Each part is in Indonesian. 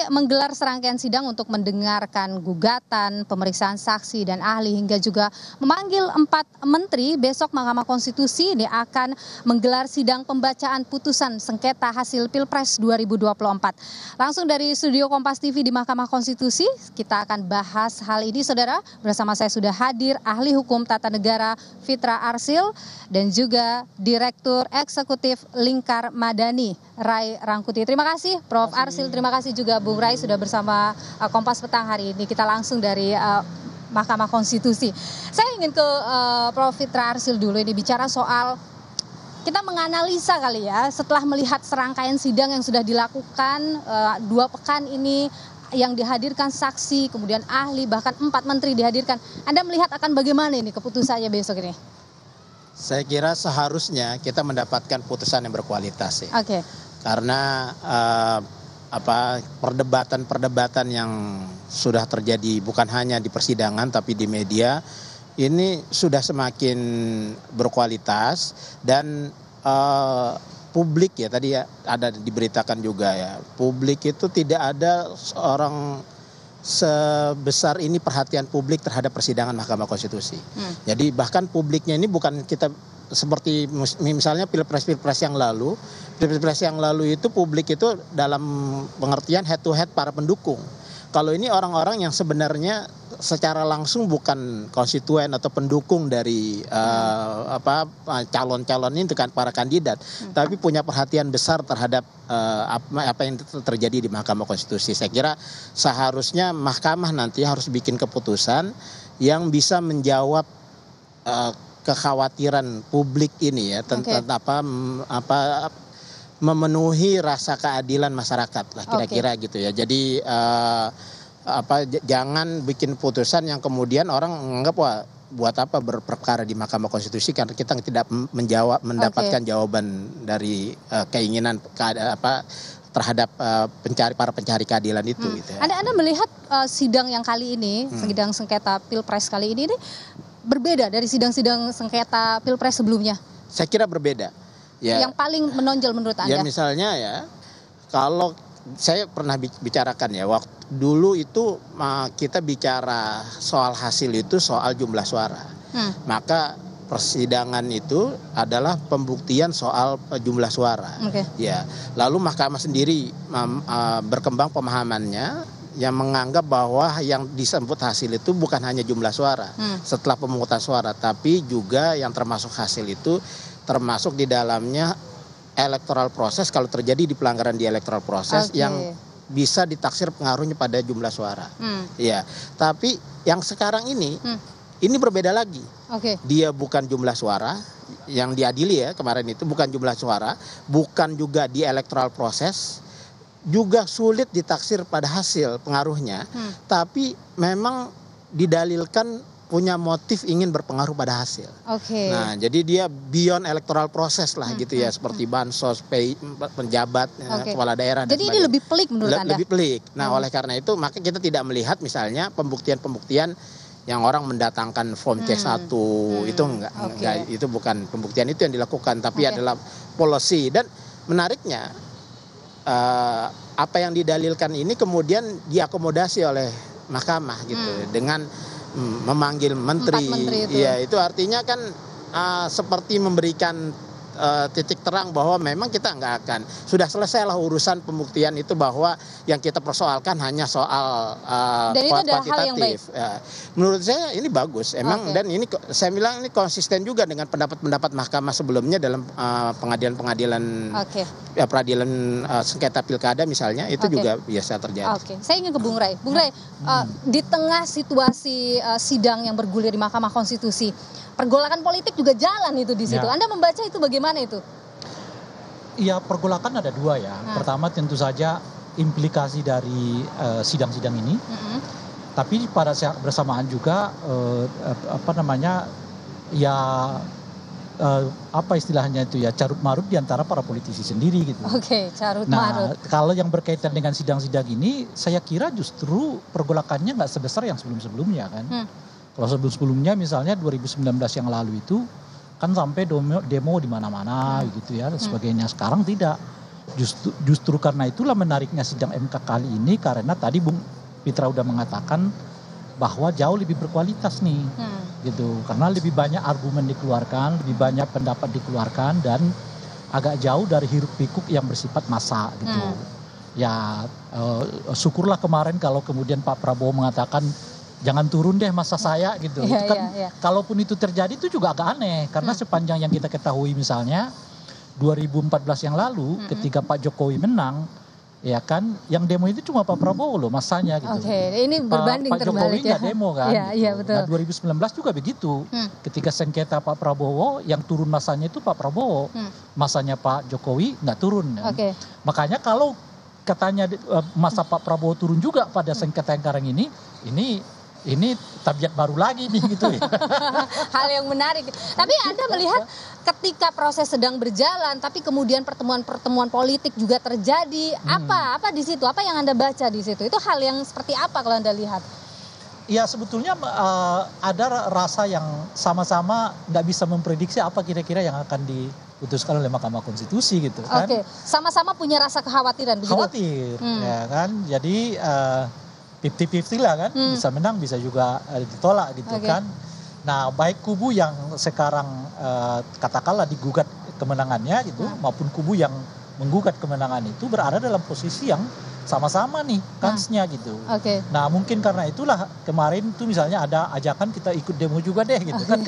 menggelar serangkaian sidang untuk mendengarkan gugatan, pemeriksaan saksi dan ahli hingga juga memanggil 4 menteri. Besok Mahkamah Konstitusi ini akan menggelar sidang pembacaan putusan sengketa hasil Pilpres 2024. Langsung dari studio Kompas TV di Mahkamah Konstitusi, kita akan bahas hal ini, saudara. Bersama saya sudah hadir ahli hukum tata negara Fitra Arsil dan juga Direktur Eksekutif Lingkar Madani, Ray Rangkuti. Terima kasih Prof. Arsil, terima kasih juga Bung Ray sudah bersama Kompas Petang hari ini. Kita langsung dari Mahkamah Konstitusi. Saya ingin ke Prof. Fitra Arsil dulu ini bicara soal, kita menganalisa kali ya setelah melihat serangkaian sidang yang sudah dilakukan 2 pekan ini, yang dihadirkan saksi, kemudian ahli, bahkan 4 menteri dihadirkan. Anda melihat akan bagaimana ini keputusannya besok ini? Saya kira seharusnya kita mendapatkan putusan yang berkualitas ya. Oke. Karena perdebatan yang sudah terjadi bukan hanya di persidangan tapi di media ini sudah semakin berkualitas dan publik ya, tadi ya ada diberitakan juga ya, publik itu tidak ada seorang sebesar ini perhatian publik terhadap persidangan Mahkamah Konstitusi. Jadi bahkan publiknya ini bukan kita seperti misalnya pilpres yang lalu itu publik itu dalam pengertian head to head para pendukung. Kalau ini orang-orang yang sebenarnya secara langsung bukan konstituen atau pendukung dari calon-calon itu kan, para kandidat, tapi punya perhatian besar terhadap apa yang terjadi di Mahkamah Konstitusi. Saya kira seharusnya Mahkamah nanti harus bikin keputusan yang bisa menjawab kekhawatiran publik ini ya tentang memenuhi rasa keadilan masyarakat lah kira-kira gitu ya. Jadi jangan bikin putusan yang kemudian orang menganggap wah buat apa berperkara di Mahkamah Konstitusi karena kita tidak mendapatkan jawaban dari keinginan terhadap para pencari keadilan itu gitu ya. Anda melihat sidang yang kali ini, sidang sengketa Pilpres kali ini berbeda dari sidang-sidang sengketa Pilpres sebelumnya? Saya kira berbeda. Ya, yang paling menonjol menurut Anda? Ya misalnya ya, kalau saya pernah bicarakan ya, waktu dulu itu kita bicara soal hasil itu soal jumlah suara. Maka persidangan itu adalah pembuktian soal jumlah suara. Ya, lalu Mahkamah sendiri berkembang pemahamannya yang menganggap bahwa yang disebut hasil itu bukan hanya jumlah suara setelah pemungutan suara, tapi juga yang termasuk hasil itu termasuk di dalamnya electoral proses kalau terjadi di pelanggaran di electoral proses yang bisa ditaksir pengaruhnya pada jumlah suara. Ya, tapi yang sekarang ini berbeda lagi. Dia bukan jumlah suara yang diadili ya kemarin itu, bukan jumlah suara, bukan juga di electoral proses, juga sulit ditaksir pada hasil pengaruhnya, tapi memang didalilkan punya motif ingin berpengaruh pada hasil. Nah, jadi dia beyond electoral proses lah gitu ya, seperti bansos, penjabat, kepala daerah. Jadi ini lebih pelik menurut Anda? Lebih pelik. Nah, oleh karena itu maka kita tidak melihat misalnya pembuktian-pembuktian yang orang mendatangkan form C1 itu enggak, itu bukan pembuktian itu yang dilakukan, tapi adalah policy. Dan menariknya apa yang didalilkan ini kemudian diakomodasi oleh Mahkamah gitu dengan memanggil menteri. Ya, itu artinya kan seperti memberikan titik terang bahwa memang kita nggak akan, sudah selesailah urusan pembuktian itu, bahwa yang kita persoalkan hanya soal kuantitatif. Ya, menurut saya ini bagus emang, dan ini saya bilang ini konsisten juga dengan pendapat-pendapat Mahkamah sebelumnya dalam pengadilan-pengadilan peradilan sengketa pilkada misalnya, itu juga biasa terjadi. Saya ingin ke Bung Ray. Bung Ray, di tengah situasi sidang yang bergulir di Mahkamah Konstitusi, pergolakan politik juga jalan itu di situ. Anda membaca itu bagaimana itu? Ya, pergolakan ada 2 ya. Pertama tentu saja implikasi dari sidang-sidang ini. Tapi pada saat bersamaan juga apa istilahnya itu ya, carut marut diantara para politisi sendiri gitu. Carut marut. Nah, kalau yang berkaitan dengan sidang-sidang ini, saya kira justru pergolakannya nggak sebesar yang sebelum-sebelumnya kan. Kalau sebelum-sebelumnya misalnya 2019 yang lalu itu kan sampai demo di mana-mana gitu ya dan sebagainya. Sekarang tidak. Justru karena itulah menariknya sidang MK kali ini, karena tadi Bung Fitra udah mengatakan bahwa jauh lebih berkualitas nih, gitu. Karena lebih banyak argumen dikeluarkan, lebih banyak pendapat dikeluarkan, dan agak jauh dari hiruk pikuk yang bersifat massa, gitu. Ya syukurlah kemarin kalau kemudian Pak Prabowo mengatakan jangan turun deh masa saya, gitu. Itu kan kalaupun itu terjadi itu juga agak aneh, karena sepanjang yang kita ketahui misalnya 2014 yang lalu ketika Pak Jokowi menang, ya kan, yang demo itu cuma Pak Prabowo loh masanya, gitu. Ini berbanding Pak Jokowi nggak demo kan. Iya, gitu. betul. Nah 2019 juga begitu. Ketika sengketa Pak Prabowo, yang turun masanya itu Pak Prabowo, masanya Pak Jokowi nggak turun. Kan? Makanya kalau katanya masa Pak Prabowo turun juga pada sengketa yang sekarang ini tabiat baru lagi nih, gitu ya. Hal yang menarik. Tapi Anda melihat ketika proses sedang berjalan, tapi kemudian pertemuan-pertemuan politik juga terjadi, apa di situ? Apa yang Anda baca di situ? Itu hal yang seperti apa kalau Anda lihat? Ya sebetulnya ada rasa yang sama-sama nggak bisa memprediksi apa kira-kira yang akan diputuskan oleh Mahkamah Konstitusi, gitu kan. Sama-sama punya rasa kekhawatiran begitu? Khawatir, ya kan. Jadi 50-50 lah kan, bisa menang bisa juga ditolak, gitu kan. Nah baik kubu yang sekarang katakanlah digugat kemenangannya gitu, maupun kubu yang menggugat kemenangan itu berada dalam posisi yang sama-sama nih kansnya, gitu. Nah mungkin karena itulah kemarin tuh misalnya ada ajakan kita ikut demo juga deh, gitu kan.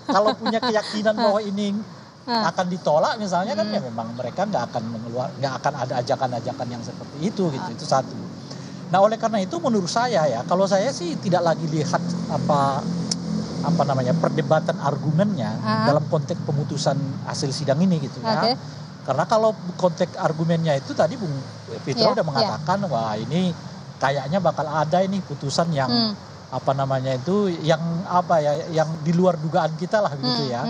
Kalau punya keyakinan bahwa ini akan ditolak misalnya kan, ya memang mereka nggak akan ada ajakan-ajakan yang seperti itu, gitu. Itu satu. Nah oleh karena itu menurut saya ya, kalau saya sih tidak lagi lihat apa namanya perdebatan argumennya dalam konteks pemutusan hasil sidang ini, gitu ya. Karena kalau konteks argumennya itu tadi Bung Fitra udah mengatakan wah ini kayaknya bakal ada ini putusan yang apa namanya itu yang yang di luar dugaan kita lah, gitu ya.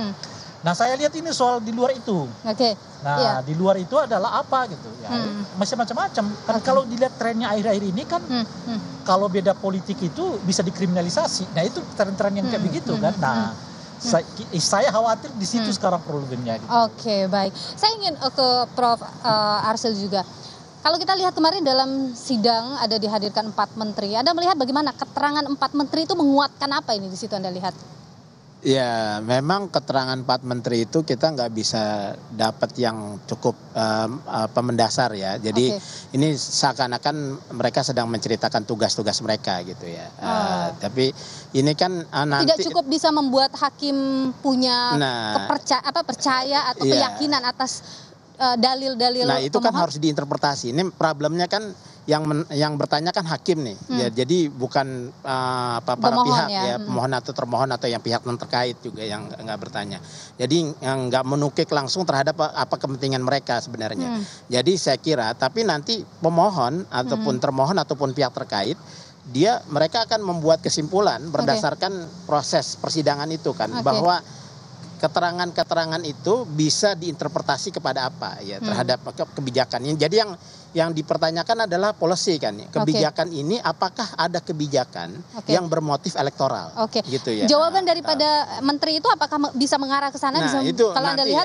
Nah saya lihat ini soal di luar itu. Nah di luar itu adalah apa, gitu ya. Masih macam-macam. Kan kalau dilihat trennya akhir-akhir ini kan, kalau beda politik itu bisa dikriminalisasi. Nah itu tren-tren yang kayak begitu kan. Nah saya khawatir di situ sekarang problemnya. Gitu. Baik. Saya ingin ke Prof. Arsil juga. Kalau kita lihat kemarin dalam sidang ada dihadirkan 4 menteri. Anda melihat bagaimana keterangan 4 menteri itu menguatkan apa ini di situ Anda lihat? Ya, memang keterangan 4 menteri itu kita nggak bisa dapat yang cukup mendasar ya. Jadi ini seakan-akan mereka sedang menceritakan tugas-tugas mereka, gitu ya. Tapi ini kan nanti tidak cukup bisa membuat hakim punya percaya atau keyakinan atas dalil-dalil. Nah itu kan harus diinterpretasi. Ini problemnya kan yang bertanya kan hakim nih, ya, jadi bukan para pihak ya, pemohon atau termohon atau yang pihak non terkait juga yang nggak bertanya. Jadi yang nggak menukik langsung terhadap apa kepentingan mereka sebenarnya. Jadi saya kira, tapi nanti pemohon ataupun termohon ataupun pihak terkait mereka akan membuat kesimpulan berdasarkan proses persidangan itu kan, bahwa keterangan-keterangan itu bisa diinterpretasi kepada apa ya terhadap kebijakan ini. Jadi yang dipertanyakan adalah policy kan, kebijakan ini apakah ada kebijakan yang bermotif elektoral, gitu ya. Jawaban daripada menteri itu apakah bisa mengarah ke sana? Nah, itu kalau Anda lihat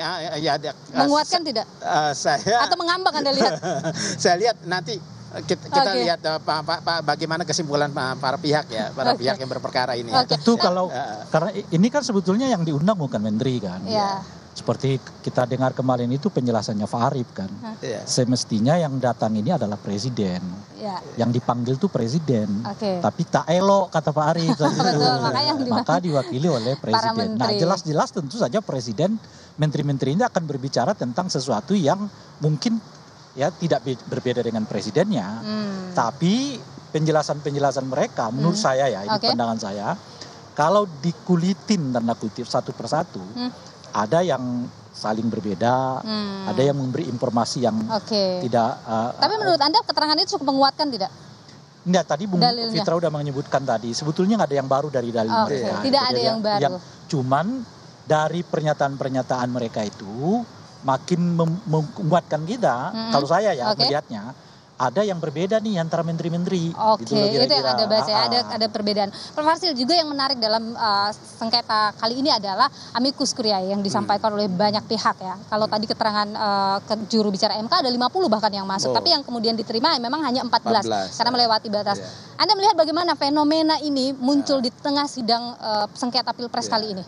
menguatkan tidak? Atau mengambang Anda lihat? Saya lihat nanti kita lihat bagaimana kesimpulan para pihak ya, pihak yang berperkara ini. Tentu karena ini kan sebetulnya yang diundang bukan menteri kan. Seperti kita dengar kemarin itu penjelasannya Pak Arief kan. Semestinya yang datang ini adalah presiden. Yang dipanggil tuh presiden. Tapi tak elok kata Pak Arief. Maka diwakili oleh presiden. Nah jelas-jelas tentu saja presiden, menteri-menteri ini akan berbicara tentang sesuatu yang mungkin ya tidak berbeda dengan presidennya. Tapi penjelasan-penjelasan mereka menurut saya ya, ini pandangan saya, kalau dikulitin tanda kutip satu persatu, ada yang saling berbeda, ada yang memberi informasi yang tidak. Tapi menurut Anda keterangan itu cukup menguatkan tidak? Enggak, tadi Bung Fitra udah menyebutkan tadi, sebetulnya nggak ada yang baru dari dalil mereka. Tidak ada yang baru. Cuman dari pernyataan-pernyataan mereka itu makin menguatkan kita, kalau saya ya melihatnya, ada yang berbeda nih antara menteri-menteri. Oke, gitu loh itu yang kira-kira. Anda baca ya, ada perbedaan. Prof. Harsil, juga yang menarik dalam sengketa kali ini adalah amicus curiae yang disampaikan oleh banyak pihak ya. Kalau tadi keterangan juru bicara MK ada 50 bahkan yang masuk, tapi yang kemudian diterima memang hanya 14 karena melewati batas. Anda melihat bagaimana fenomena ini muncul di tengah sidang sengketa Pilpres kali ini?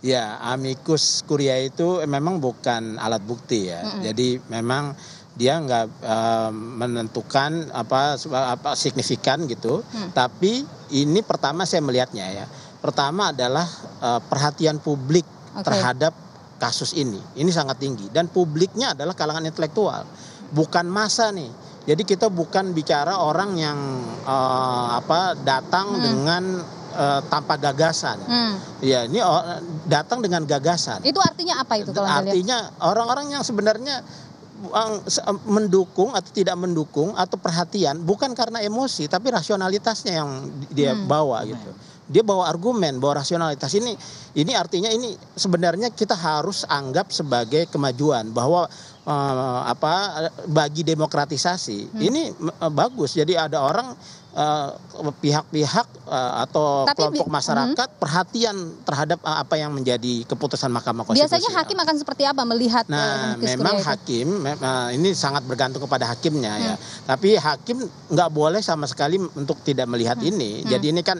Ya, amicus curiae itu memang bukan alat bukti ya. Jadi memang dia nggak menentukan apa signifikan gitu. Tapi ini pertama saya melihatnya ya. Pertama adalah perhatian publik terhadap kasus ini. Ini sangat tinggi dan publiknya adalah kalangan intelektual, bukan massa nih. Jadi kita bukan bicara orang yang datang dengan tanpa gagasan. Ya, ini datang dengan gagasan. Itu artinya apa itu kalau Anda lihat? Artinya orang-orang yang sebenarnya mendukung atau tidak mendukung atau perhatian bukan karena emosi tapi rasionalitasnya yang dia bawa gitu. Dia bawa argumen, bawa rasionalitas. Ini artinya ini sebenarnya kita harus anggap sebagai kemajuan bahwa bagi demokratisasi ini bagus. Jadi ada orang pihak-pihak atau kelompok masyarakat perhatian terhadap apa yang menjadi keputusan Mahkamah Konstitusi. Biasanya hakim akan seperti apa melihat? Memang hakim ini sangat bergantung kepada hakimnya ya. Tapi hakim nggak boleh sama sekali untuk tidak melihat ini. Jadi ini kan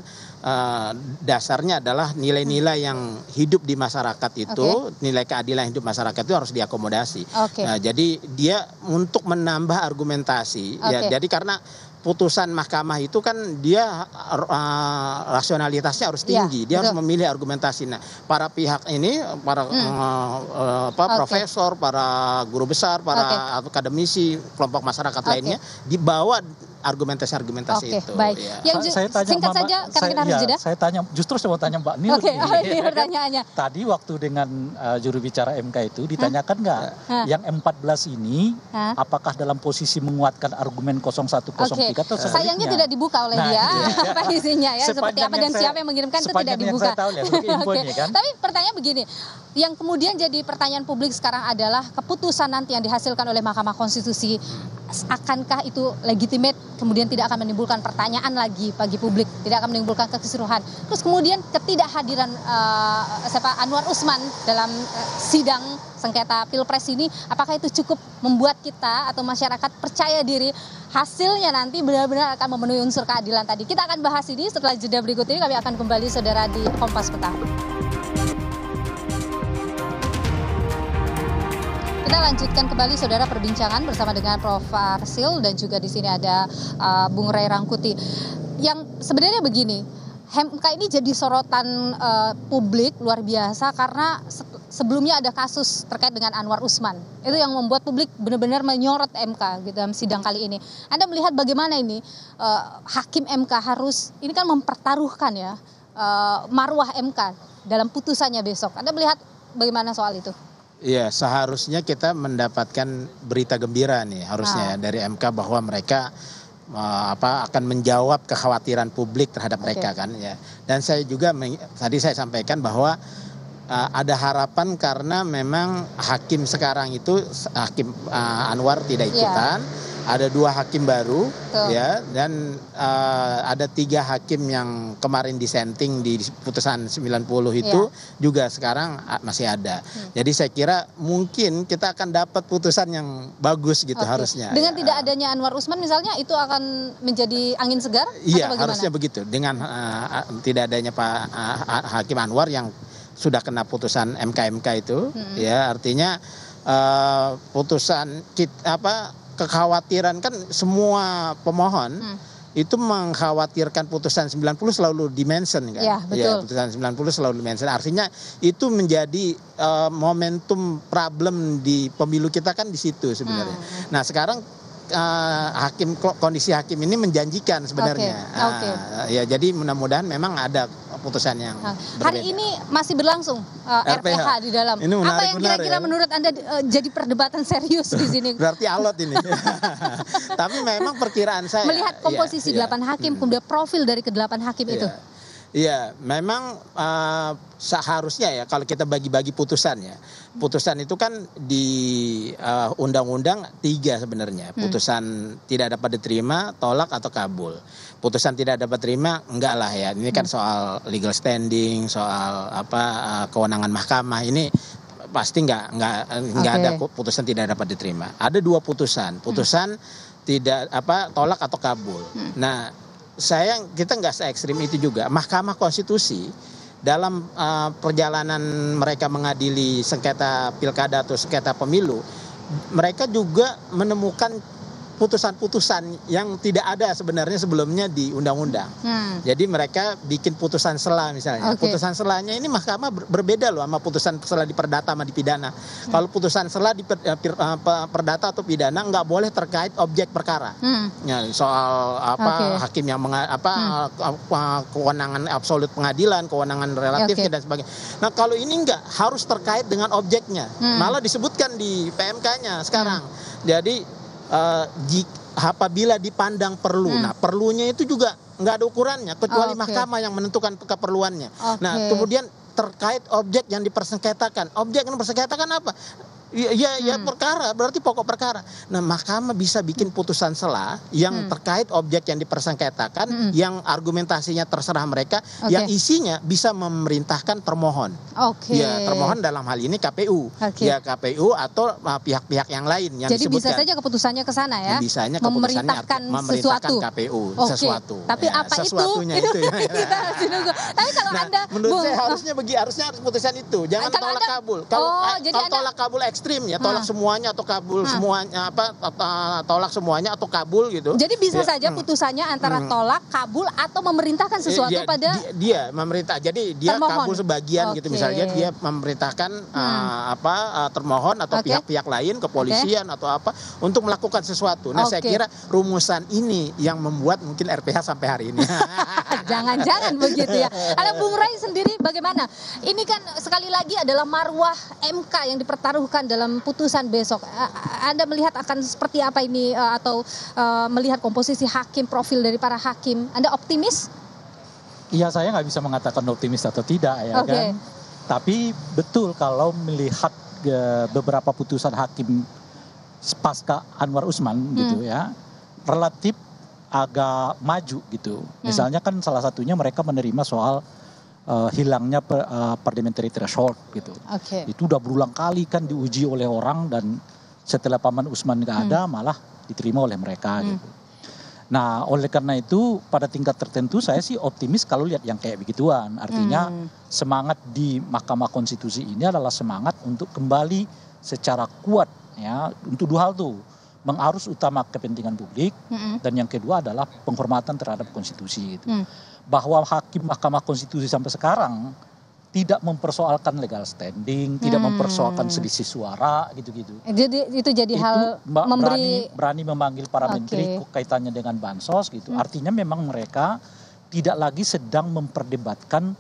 dasarnya adalah nilai-nilai yang hidup di masyarakat itu, nilai keadilan hidup masyarakat itu harus diakomodasi. Nah, jadi dia untuk menambah argumentasi ya. Jadi karena putusan mahkamah itu kan dia rasionalitasnya harus tinggi, dia harus memilih argumentasi. Nah, para pihak ini, para profesor, para guru besar, para akademisi, kelompok masyarakat lainnya dibawa argumentasi itu. Baik. Ya. Saya tanya, singkat saja karena kita harus jeda. Saya tanya, justru saya mau tanya Mbak Niur. Ini pertanyaannya. Tadi waktu dengan juru bicara MK itu ditanyakan nggak yang 14 ini apakah dalam posisi menguatkan argumen 0103 atau sebaliknya? Sayangnya tidak dibuka oleh dia apa isinya ya, seperti apa dan siapa yang mengirimkan itu tidak dibuka. Tapi pertanyaan begini, yang kemudian jadi pertanyaan publik sekarang adalah keputusan nanti yang dihasilkan oleh Mahkamah Konstitusi, akankah itu legitimate, kemudian tidak akan menimbulkan pertanyaan lagi bagi publik, tidak akan menimbulkan kekisruhan. Terus kemudian ketidakhadiran Anwar Usman dalam sidang sengketa Pilpres ini, apakah itu cukup membuat kita atau masyarakat percaya diri hasilnya nanti benar-benar akan memenuhi unsur keadilan tadi? Kita akan bahas ini setelah jeda berikut ini. Kami akan kembali saudara di Kompas Petang. Kita lanjutkan kembali saudara perbincangan bersama dengan Prof. Harsil dan juga di sini ada Bung Ray Rangkuti. Yang sebenarnya begini, MK ini jadi sorotan publik luar biasa karena sebelumnya ada kasus terkait dengan Anwar Usman. Itu yang membuat publik benar-benar menyorot MK gitu dalam sidang kali ini. Anda melihat bagaimana ini hakim MK harus ini kan mempertaruhkan ya marwah MK dalam putusannya besok. Anda melihat bagaimana soal itu? Iya, seharusnya kita mendapatkan berita gembira nih harusnya dari MK bahwa mereka akan menjawab kekhawatiran publik terhadap mereka kan ya. Dan saya juga tadi saya sampaikan bahwa ada harapan karena memang hakim sekarang itu hakim Anwar tidak ikutan. Ada 2 hakim baru ya, dan ada 3 hakim yang kemarin disenting di putusan 90 itu juga sekarang masih ada. Jadi saya kira mungkin kita akan dapat putusan yang bagus gitu harusnya. Dengan tidak adanya Anwar Usman misalnya itu akan menjadi angin segar? Iya, harusnya begitu. Dengan tidak adanya Pak Hakim Anwar yang sudah kena putusan MK itu ya, artinya putusan kekhawatiran kan semua pemohon itu mengkhawatirkan putusan 90 selalu dimention kan. Ya, betul. Putusan 90 selalu dimention. Artinya itu menjadi momentum problem di pemilu kita kan di situ sebenarnya. Nah, sekarang kondisi hakim ini menjanjikan sebenarnya. Ya, jadi mudah-mudahan memang ada putusan yang berbeda. Hari ini masih berlangsung RPH di dalam. Apa yang kira-kira menurut Anda jadi perdebatan serius di sini? Berarti alot ini. Tapi memang perkiraan saya melihat komposisi 8 hakim, kemudian profil dari ke-8 hakim itu. Iya, memang seharusnya ya kalau kita bagi-bagi putusan ya. Putusan itu kan di undang-undang 3 sebenarnya. Putusan tidak dapat diterima, tolak atau kabul. Putusan tidak dapat terima enggak lah ya. Ini kan soal legal standing, soal kewenangan mahkamah. Ini pasti enggak ada putusan tidak dapat diterima. Ada 2 putusan. Putusan tidak tolak atau kabul. Nah, kita nggak se-ekstrim itu juga. Mahkamah Konstitusi dalam perjalanan mereka mengadili sengketa pilkada atau sengketa pemilu, mereka juga menemukan putusan-putusan yang tidak ada sebenarnya sebelumnya di undang-undang. Jadi mereka bikin putusan sela misalnya. Putusan selanya ini mahkamah berbeda loh sama putusan sela di perdata sama di pidana. Kalau putusan sela di perdata atau pidana nggak boleh terkait objek perkara. Ya, soal hakim yang kewenangan absolut pengadilan, kewenangan relatif dan sebagainya. Nah, kalau ini nggak harus terkait dengan objeknya. Malah disebutkan di PMK-nya sekarang. Jadi apabila dipandang perlu, nah perlunya itu juga nggak ada ukurannya kecuali mahkamah yang menentukan keperluannya. Nah, kemudian terkait objek yang dipersengketakan, objek yang dipersengketakan apa? Ya perkara, berarti pokok perkara. Nah, mahkamah bisa bikin putusan sela yang terkait objek yang dipersengketakan, yang argumentasinya terserah mereka, yang isinya bisa memerintahkan termohon. Ya, termohon dalam hal ini KPU. Ya, KPU atau pihak-pihak yang lain yang jadi disebutkan. bisa saja keputusannya ke sana ya. Bisanya memerintahkan sesuatu. KPU sesuatu. Tapi ya, apa sesuatunya itu ya. kita harus nunggu. Tapi kalau Anda menurut saya harus putusan itu. Jangan tolak kabul. Kalau tolak kabul ekstrim ya, tolak semuanya atau kabul semuanya tolak semuanya atau kabul gitu. Jadi bisa saja putusannya antara tolak, kabul atau memerintahkan sesuatu pada dia memerintah. Jadi dia termohon. Kabul sebagian gitu misalnya dia memerintahkan termohon atau pihak-pihak lain, kepolisian atau apa untuk melakukan sesuatu. Nah, saya kira rumusan ini yang membuat mungkin RPH sampai hari ini. Jangan-jangan begitu ya. Kalau Bung Rai sendiri bagaimana? Ini kan sekali lagi adalah marwah MK yang dipertaruhkan dalam putusan besok. Anda melihat akan seperti apa ini atau melihat komposisi hakim, profil dari para hakim, Anda optimis? Iya, saya nggak bisa mengatakan optimis atau tidak ya kan. Tapi betul kalau melihat beberapa putusan hakim pasca Anwar Usman gitu ya, relatif agak maju gitu. Misalnya kan salah satunya mereka menerima soal hilangnya parliamentary threshold gitu. Itu udah berulang kali kan diuji oleh orang dan setelah Paman Usman nggak ada malah diterima oleh mereka gitu. Nah, oleh karena itu pada tingkat tertentu saya sih optimis kalau lihat yang kayak begituan. Artinya semangat di Mahkamah Konstitusi ini adalah semangat untuk kembali secara kuat ya untuk 2 hal tuh. Mengarus utama kepentingan publik dan yang kedua adalah penghormatan terhadap konstitusi gitu. Bahwa hakim Mahkamah Konstitusi sampai sekarang tidak mempersoalkan legal standing, tidak mempersoalkan selisih suara gitu-gitu. Jadi itu jadi hal berani memanggil para menteri kaitannya dengan bansos gitu. Artinya memang mereka tidak lagi sedang memperdebatkan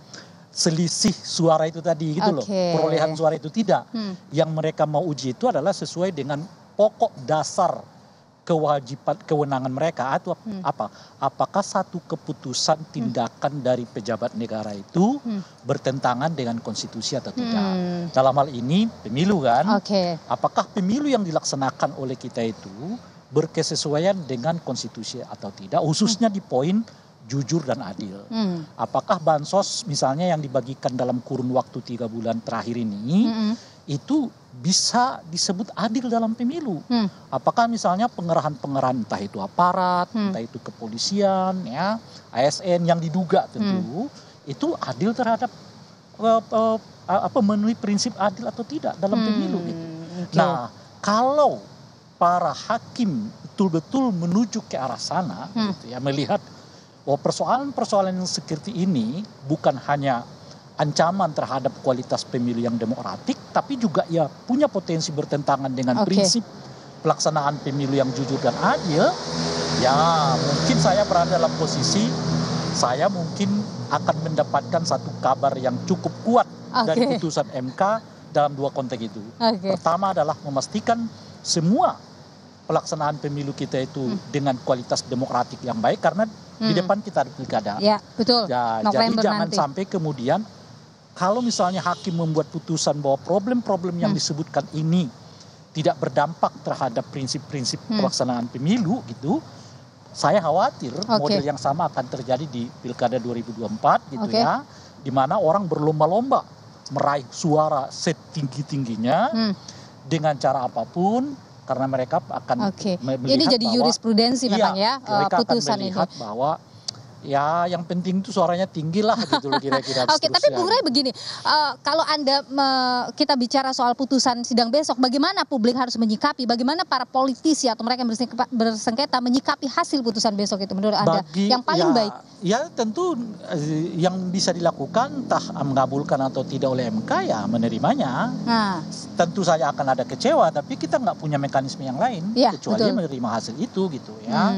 selisih suara itu tadi gitu loh. Perolehan suara itu tidak. Yang mereka mau uji itu adalah sesuai dengan pokok dasar kewajiban kewenangan mereka atau apakah satu keputusan tindakan dari pejabat negara itu bertentangan dengan konstitusi atau tidak. Dalam hal ini pemilu kan. Apakah pemilu yang dilaksanakan oleh kita itu berkesesuaian dengan konstitusi atau tidak, khususnya di poin jujur dan adil. Apakah bansos misalnya yang dibagikan dalam kurun waktu 3 bulan terakhir ini itu bisa disebut adil dalam pemilu. Apakah misalnya pengerahan-pengerahan entah itu aparat, entah itu kepolisian, ya, ASN yang diduga tentu itu adil terhadap memenuhi prinsip adil atau tidak dalam pemilu. Gitu. Nah, kalau para hakim betul-betul menuju ke arah sana, gitu ya, melihat persoalan-persoalan yang seperti ini bukan hanya ancaman terhadap kualitas pemilu yang demokratik, tapi juga ya punya potensi bertentangan dengan prinsip pelaksanaan pemilu yang jujur dan adil, ya mungkin saya berada dalam posisi saya mungkin akan mendapatkan satu kabar yang cukup kuat dari putusan MK dalam 2 konteks itu. Pertama adalah memastikan semua pelaksanaan pemilu kita itu dengan kualitas demokratik yang baik, karena Di depan kita ada pilkada. Ya, betul. Ya, jadi jangan sampai kemudian kalau misalnya hakim membuat putusan bahwa problem-problem yang disebutkan ini tidak berdampak terhadap prinsip-prinsip pelaksanaan pemilu gitu, saya khawatir model yang sama akan terjadi di pilkada 2024 gitu ya, di mana orang berlomba-lomba meraih suara setinggi-tingginya dengan cara apapun, karena mereka akan melihat ini jadi jurisprudensi memang ya putusan ini. Mereka akan melihat bahwa ya yang penting itu suaranya tinggi lah gitu loh kira-kira. Tapi Bung Rey begini, kalau kita bicara soal putusan sidang besok, bagaimana publik harus menyikapi, bagaimana para politisi atau mereka yang bersengketa menyikapi hasil putusan besok itu menurut Anda yang paling baik? Ya tentu yang bisa dilakukan entah mengabulkan atau tidak oleh MK ya menerimanya. Tentu saja akan ada kecewa, tapi kita nggak punya mekanisme yang lain kecuali menerima hasil itu gitu ya.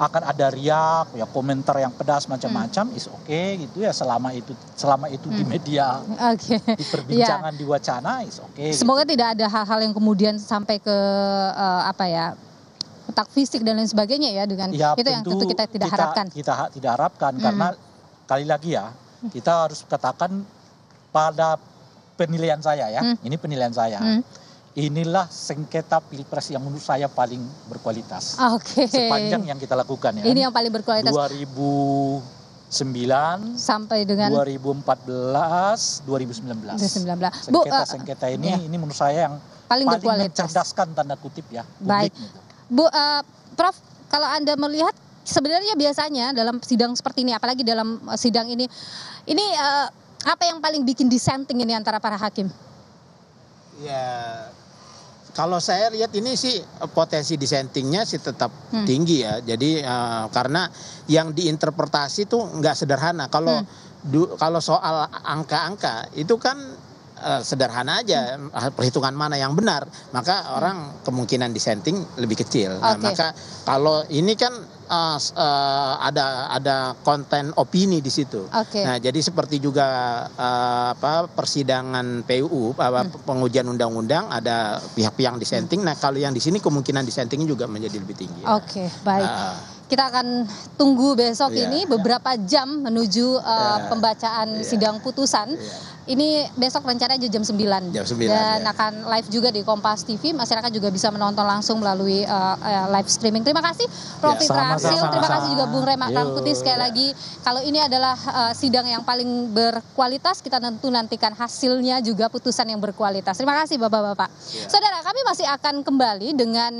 Akan ada riak, ya komentar yang pedas macam-macam, is okay gitu ya, selama itu di media, di perbincangan, di wacana, is okay. Semoga gitu. Tidak ada hal-hal yang kemudian sampai ke otak fisik dan lain sebagainya ya dengan itu yang tentu kita tidak harapkan. Kita tidak harapkan karena kali lagi ya kita harus katakan pada penilaian saya ya, ini penilaian saya. Inilah sengketa pilpres yang menurut saya paling berkualitas. Sepanjang yang kita lakukan ya. Ini yang paling berkualitas. 2009 sampai dengan 2014, 2019. Sengketa ini menurut saya yang paling mencerdaskan tanda kutip ya. Baik. Gitu. Bu, Prof, kalau Anda melihat sebenarnya biasanya dalam sidang seperti ini, apalagi dalam sidang ini apa yang paling bikin dissenting ini antara para hakim? Ya, kalau saya lihat ini sih potensi dissentingnya sih tetap tinggi ya. Jadi karena yang diinterpretasi tuh nggak sederhana. Kalau soal angka-angka itu kan sederhana aja, perhitungan mana yang benar, maka orang kemungkinan dissenting lebih kecil. Nah, maka kalau ini kan ada konten opini di situ. Nah, jadi seperti juga persidangan PUU, pengujian undang-undang, ada pihak-pihak dissenting. Nah, kalau yang di sini kemungkinan dissentingnya juga menjadi lebih tinggi. Baik. Kita akan tunggu besok ini beberapa jam menuju pembacaan sidang putusan. Ini besok rencananya jam 9. Dan akan live juga di Kompas TV. Masyarakat juga bisa menonton langsung melalui live streaming. Terima kasih Prof. Fitrasil. Terima kasih juga Bung Rey Rangkuti. Sekali lagi, kalau ini adalah sidang yang paling berkualitas, kita tentu nantikan hasilnya juga putusan yang berkualitas. Terima kasih Bapak-Bapak. Saudara, kami masih akan kembali dengan